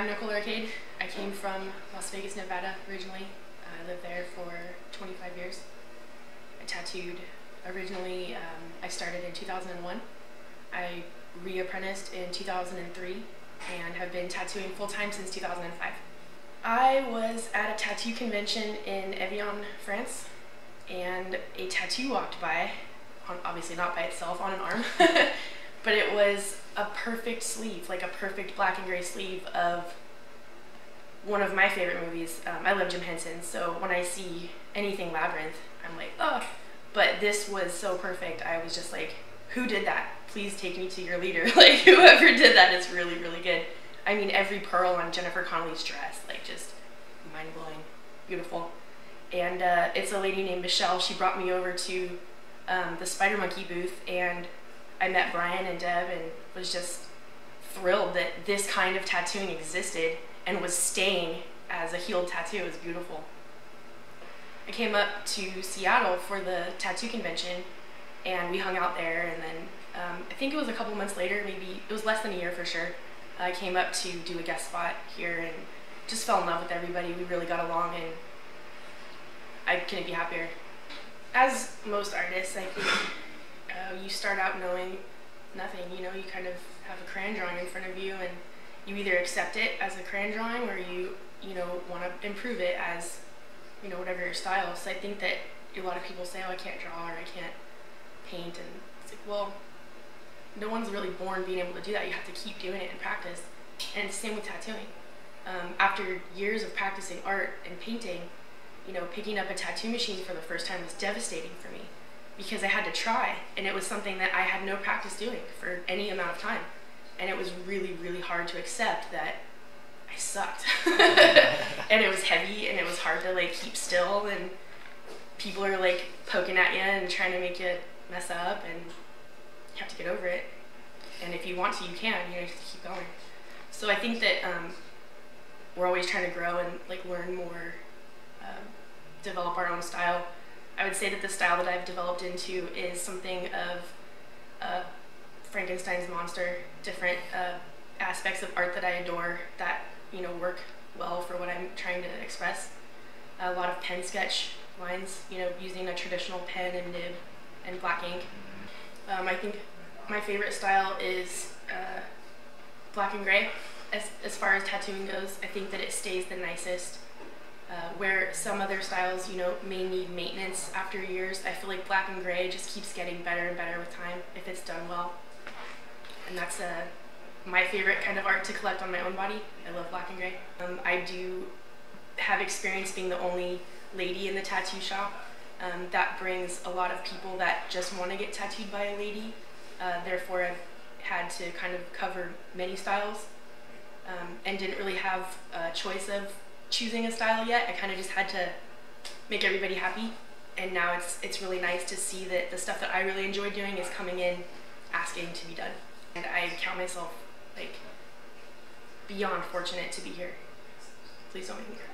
I'm Nickhole. I came from Las Vegas, Nevada originally. I lived there for 25 years. I tattooed originally, I started in 2001. I re-apprenticed in 2003 and have been tattooing full-time since 2005. I was at a tattoo convention in Evian, France, and a tattoo walked by, obviously not by itself, on an arm, but it was a perfect sleeve, like a perfect black and gray sleeve of one of my favorite movies. I love Jim Henson, so when I see anything Labyrinth, I'm like, oh. But this was so perfect. I was just like, who did that? Please take me to your leader. Like, whoever did that is really, really good. I mean, every pearl on Jennifer Connelly's dress, like, just mind-blowing, beautiful. And it's a lady named Michelle. She brought me over to the Spidermonkey booth, and I met Brian and Deb and was just thrilled that this kind of tattooing existed and was staying as a healed tattoo. It was beautiful. I came up to Seattle for the tattoo convention, and we hung out there, and then I think it was a couple months later, maybe it was less than a year for sure, I came up to do a guest spot here and just fell in love with everybody. We really got along, and I couldn't be happier. As most artists, I think you start out knowing nothing. You know, you kind of have a crayon drawing in front of you, and you either accept it as a crayon drawing, or you want to improve it as, whatever your style. So I think that a lot of people say, oh, I can't draw, or I can't paint, and it's like, well, no one's really born being able to do that. You have to keep doing it and practice. And it's the same with tattooing. After years of practicing art and painting, picking up a tattoo machine for the first time was devastating for me, because I had to try, and it was something that I had no practice doing for any amount of time. And it was really, really hard to accept that I sucked. And it was heavy, and it was hard to keep still, and people are poking at you and trying to make you mess up, and you have to get over it. And if you want to, you can. You have to keep going. So I think that we're always trying to grow and learn more, develop our own style. I would say that the style that I've developed into is something of Frankenstein's monster, different aspects of art that I adore that work well for what I'm trying to express. A lot of pen sketch lines, using a traditional pen and nib and black ink. I think my favorite style is black and gray. As far as tattooing goes, I think that it stays the nicest. Where some other styles, may need maintenance after years, I feel like black and gray just keeps getting better and better with time if it's done well. And that's my favorite kind of art to collect on my own body. I love black and gray. I do have experience being the only lady in the tattoo shop. That brings a lot of people that just want to get tattooed by a lady. Therefore, I've had to kind of cover many styles, and didn't really have a choice of choosing a style yet. I kind of just had to make everybody happy, and now it's really nice to see that the stuff that I really enjoy doing is coming in asking to be done. And I count myself beyond fortunate to be here. Please don't make me cry.